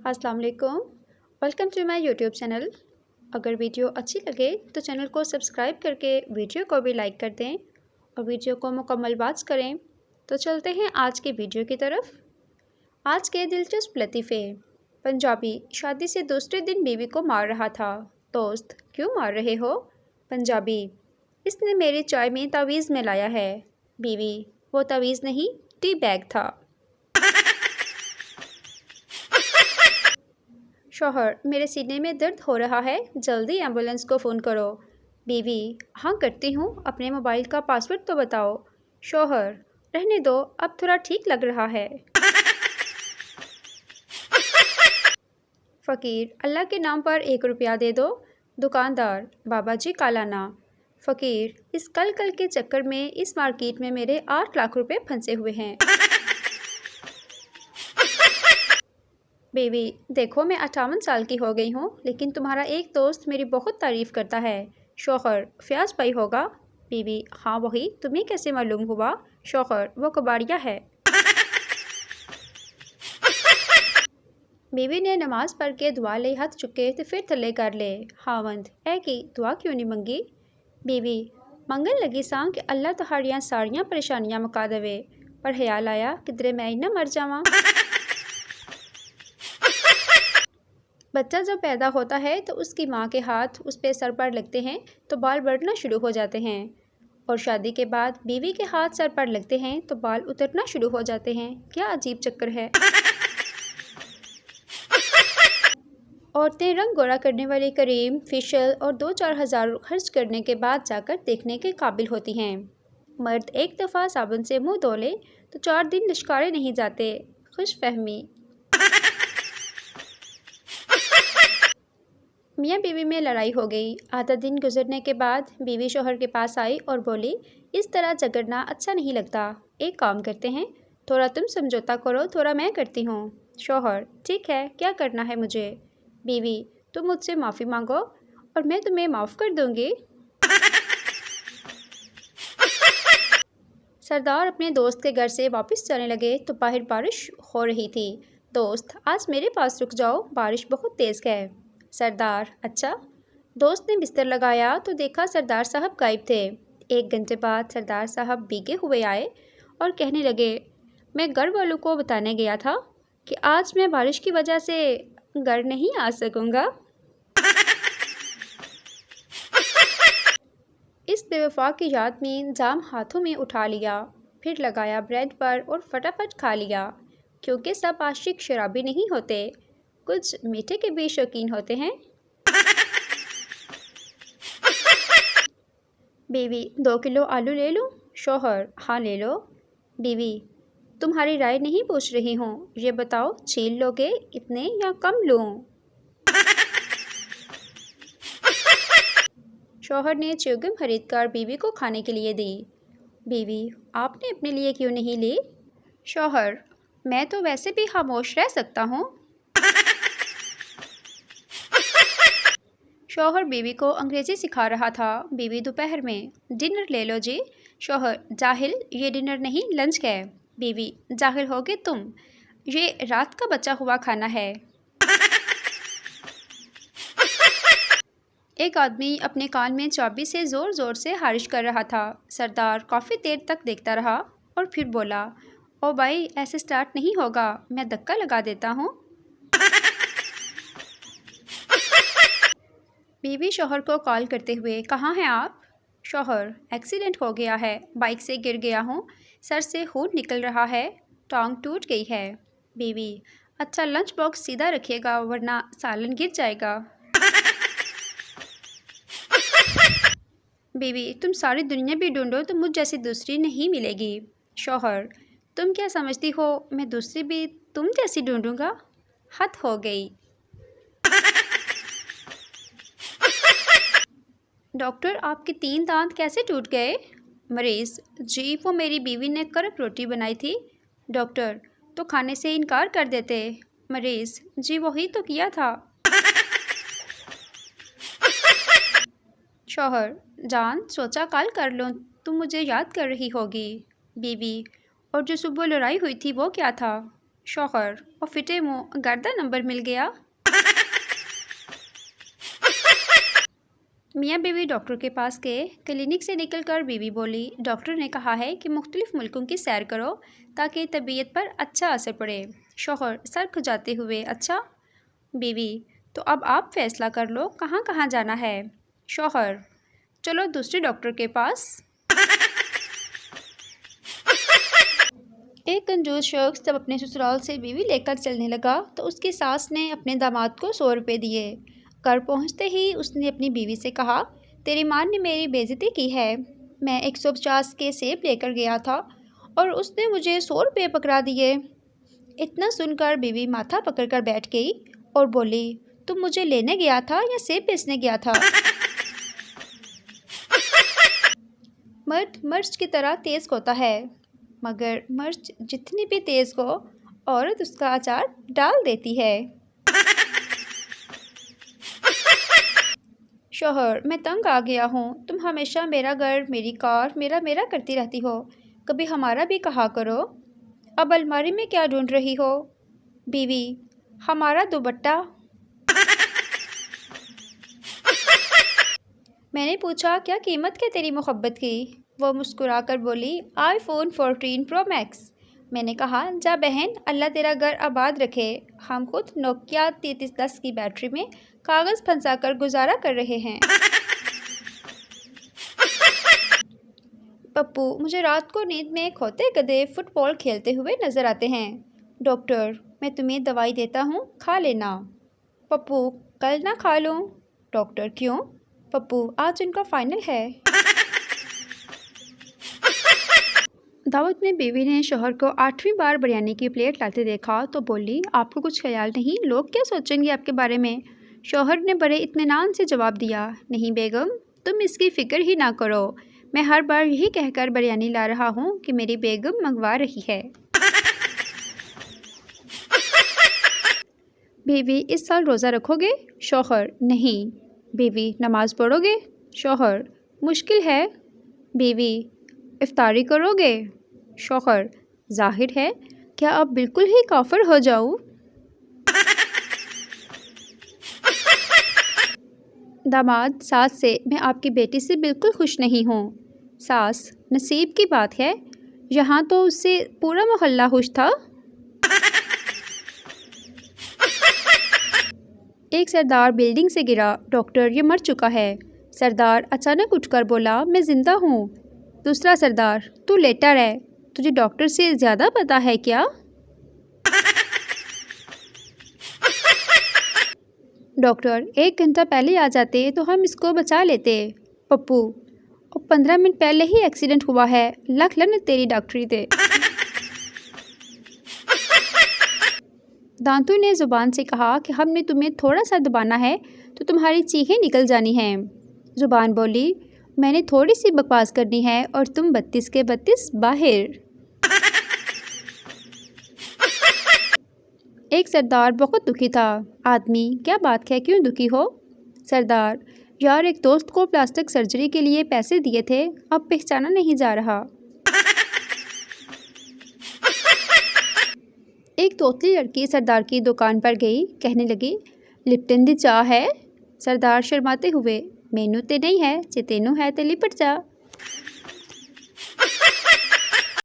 अस्सलाम वालेकुम। Welcome to my YouTube channel. अगर वीडियो अच्छी लगे तो चैनल को सब्सक्राइब करके वीडियो को भी लाइक कर दें और वीडियो को मुकम्मल वॉच करें। तो चलते हैं आज की वीडियो की तरफ। आज के दिलचस्प लतीफ़े। पंजाबी शादी से दूसरे दिन बीवी को मार रहा था। दोस्त, क्यों मार रहे हो? पंजाबी, इसने मेरी चाय में तावीज़ में लाया है। बीवी, वो तावीज़ नहीं, टी बैग था। शौहर, मेरे सीने में दर्द हो रहा है, जल्दी एम्बुलेंस को फ़ोन करो। बीवी, हाँ करती हूँ, अपने मोबाइल का पासवर्ड तो बताओ। शौहर, रहने दो, अब थोड़ा ठीक लग रहा है। फ़कीर, अल्लाह के नाम पर 1 रुपया दे दो। दुकानदार, बाबा जी कालाना। फ़कीर, इस कल के चक्कर में इस मार्केट में मेरे 8 लाख रुपए फंसे हुए हैं। बीवी, देखो मैं 58 साल की हो गई हूँ, लेकिन तुम्हारा एक दोस्त मेरी बहुत तारीफ़ करता है। शौहर, फ्याज भाई होगा? बीवी, हाँ वही, तुम्हें कैसे मालूम हुआ? शौहर, वो कबाड़िया है। बीवी ने नमाज पढ़ के दुआ ले हाथ चुके तो फिर थले कर ले। हावंद, ऐ की दुआ क्यों नहीं मंगी? बीवी, मंगन लगी सां कि अल्लाह तुहाड़ियां सारियां परेशानियां मुका देवे, पर ख्याल आया किधरे मैं ही ना मर जावां। बच्चा जब पैदा होता है तो उसकी माँ के हाथ उस पे सर पर लगते हैं तो बाल बढ़ना शुरू हो जाते हैं, और शादी के बाद बीवी के हाथ सर पर लगते हैं तो बाल उतरना शुरू हो जाते हैं। क्या अजीब चक्कर है। औरतें रंग गोरा करने वाली क्रीम, फेशियल और 2-4 हज़ार खर्च करने के बाद जाकर देखने के काबिल होती हैं। मर्द एक दफ़ा साबुन से मुंह धो ले तो 4 दिन लिश्कारे नहीं जाते। खुश फहमी। मियाँ बीवी में लड़ाई हो गई। आधा दिन गुजरने के बाद बीवी शौहर के पास आई और बोली, इस तरह झगड़ना अच्छा नहीं लगता, एक काम करते हैं, थोड़ा तुम समझौता करो, थोड़ा मैं करती हूँ। शौहर, ठीक है, क्या करना है मुझे? बीवी, तुम मुझसे माफ़ी मांगो और मैं तुम्हें माफ़ कर दूँगी। सरदार अपने दोस्त के घर से वापस जाने लगे तो बाहर बारिश हो रही थी। दोस्त, आज मेरे पास रुक जाओ, बारिश बहुत तेज़ है। सरदार, अच्छा। दोस्त ने बिस्तर लगाया तो देखा सरदार साहब गायब थे। 1 घंटे बाद सरदार साहब भीगे हुए आए और कहने लगे, मैं घर वालों को बताने गया था कि आज मैं बारिश की वजह से घर नहीं आ सकूँगा। इस बेवफा की याद में जाम हाथों में उठा लिया, फिर लगाया ब्रेड पर और फटाफट खा लिया, क्योंकि सब आशिक शराबी नहीं होते, कुछ मीठे के भी शौकीन होते हैं। बीवी, 2 किलो आलू ले लूं? शौहर, हाँ ले लो। बीवी, तुम्हारी राय नहीं पूछ रही हूँ, ये बताओ छील लोगे इतने या कम लूं? शौहर ने च्युइंगम खरीदकर बीवी को खाने के लिए दी। बीवी, आपने अपने लिए क्यों नहीं ली? शौहर, मैं तो वैसे भी खामोश रह सकता हूँ। शौहर बीवी को अंग्रेज़ी सिखा रहा था। बीवी दोपहर में, डिनर ले लो जी। शौहर, जाहिल, ये डिनर नहीं लंच है। बीवी, जाहिल होगे तुम, ये रात का बचा हुआ खाना है। एक आदमी अपने कान में चाबी से ज़ोर ज़ोर से खारिश कर रहा था। सरदार काफ़ी देर तक देखता रहा और फिर बोला, ओ भाई, ऐसे स्टार्ट नहीं होगा, मैं धक्का लगा देता हूँ। बीवी शौहर को कॉल करते हुए, कहाँ हैं आप? शौहर, एक्सीडेंट हो गया है, बाइक से गिर गया हूँ, सर से खून निकल रहा है, टांग टूट गई है। बीवी, अच्छा लंच बॉक्स सीधा रखिएगा वरना सालन गिर जाएगा। बीवी, तुम सारी दुनिया भी ढूंढो तो मुझ जैसी दूसरी नहीं मिलेगी। शौहर, तुम क्या समझती हो मैं दूसरी भी तुम जैसी ढूंढूंगा? हद हो गई। डॉक्टर, आपके 3 दांत कैसे टूट गए? मरीज़, जी वो मेरी बीवी ने कड़क रोटी बनाई थी। डॉक्टर, तो खाने से इनकार कर देते। मरीज़, जी वही तो किया था। शौहर, जान सोचा कॉल कर लूँ, तुम मुझे याद कर रही होगी। बीवी, और जो सुबह लड़ाई हुई थी वो क्या था? شوہر اور فٹے منہ گردہ نمبر مل گیا۔ میاں بیوی ڈاکٹر کے پاس گئے۔ کلینک سے نکل کر بیوی بولی، ڈاکٹر نے کہا ہے کہ مختلف ملکوں کی سیر کرو تاکہ طبیعت پر اچھا اثر پڑے۔ شوہر سر کھجاتے ہوئے، اچھا؟ بیوی، تو اب آپ فیصلہ کر لو کہاں کہاں جانا ہے۔ شوہر، چلو دوسرے ڈاکٹر کے پاس۔ ایک کنجوس شخص جب اپنے سسرال سے بیوی لے کر چلنے لگا تو اس کی ساس نے اپنے داماد کو 100 روپے دیے۔ گھر پہنچتے ہی اس نے اپنی بیوی سے کہا، تیری ماں نے میری بے عزتی کی ہے۔ میں 150 کے سیب لے کر گیا تھا اور اس نے مجھے 100 روپے پکڑا دیے۔ اتنا سن کر بیوی ماتھا پکڑ کر بیٹھ گئی اور بولی، تم مجھے لینے گیا تھا یا سیب بیچنے گیا تھا؟ مرد مرچ کی طرح تیز ہوتا ہے، مگر مرچ جتنی بھی تیز ہو، عورت اس کا اچار ڈال دیتی ہے۔ شوہر، میں تنگ آ گیا ہوں، تم ہمیشہ میرا گھر، میری کار، میرا کرتی رہتی ہو، کبھی ہمارا بھی کہا کرو۔ اب الماری میں کیا ڈھونڈ رہی ہو؟ بیوی، ہمارا دوپٹہ۔ میں نے پوچھا، کیا قیمت ہے تیری محبت کی؟ وہ مسکرا کر بولی، آئی فون 14 پرو میکس۔ میں نے کہا، جا بہن، اللہ تیرا گھر آباد رکھے، ہم خود نوکیا 3310 کی بیٹری میں کاغذ پھنسا کر گزارا کر رہے ہیں۔ پپو، مجھے رات کو نیند میں کھوتے گدھے فٹ بال کھیلتے ہوئے نظر آتے ہیں۔ ڈاکٹر، میں تمہیں دوائی دیتا ہوں، کھا لینا۔ پپو، کل نہ کھا لوں؟ ڈاکٹر، کیوں؟ پپو، آج ان کا فائنل ہے۔ دعوت میں بیوی نے شوہر کو 8ویں بار بریانی کی پلیٹ لاتے دیکھا تو بولی، آپ کو کچھ خیال نہیں؟ لوگ کیا سوچیں گے آپ کے بارے میں؟ شوہر نے بڑے اطمینان سے جواب دیا، نہیں بیگم، تم اس کی فکر ہی نہ کرو، میں ہر بار یہی کہہ کر بریانی لا رہا ہوں کہ میری بیگم منگوا رہی ہے۔ بیوی، اس سال روزہ رکھو گے؟ شوہر، نہیں۔ بیوی، نماز پڑھو گے؟ شوہر، مشکل ہے۔ بیوی، افطاری کرو گے؟ شوہر، ظاہر ہے، کیا اب بالکل ہی کافر ہو جاؤں؟ داماد ساس سے، میں آپ کی بیٹی سے بالکل خوش نہیں ہوں۔ ساس، نصیب کی بات ہے، یہاں تو اس سے پورا محلہ خوش تھا۔ ایک سردار بلڈنگ سے گرا، ڈاکٹر، یہ مر چکا ہے۔ سردار اچانک اٹھ کر بولا، میں زندہ ہوں۔ دوسرا سردار، تو لیٹا رہ، تجھے ڈاکٹر سے زیادہ پتہ ہے کیا؟ ڈاکٹر، 1 گھنٹہ پہلے آ جاتے تو ہم اس کو بچا لیتے۔ پپو، اور 15 منٹ پہلے ہی ایکسیڈنٹ ہوا ہے، لکھ لعنت تیری ڈاکٹری دے۔ دانتو نے زبان سے کہا کہ ہم نے تمہیں تھوڑا سا دبانا ہے تو تمہاری چیخیں نکل جانی ہیں۔ زبان بولی، میں نے تھوڑی سی بکواس کرنی ہے اور تم 32 کے 32 باہر۔ ایک سردار بہت دکھی تھا۔ آدمی، کیا بات ہے، کیوں دکھی ہو؟ سردار، یار، ایک دوست کو پلاسٹک سرجری کے لیے پیسے دیے تھے، اب پہچانا نہیں جا رہا۔ ایک توتلی لڑکی سردار کی دکان پر گئی، کہنے لگی، لپٹن دی چاہ ہے؟ سردار شرماتے ہوئے، مینو تے نہیں ہے، جے تینوں ہے تے لپٹ جا۔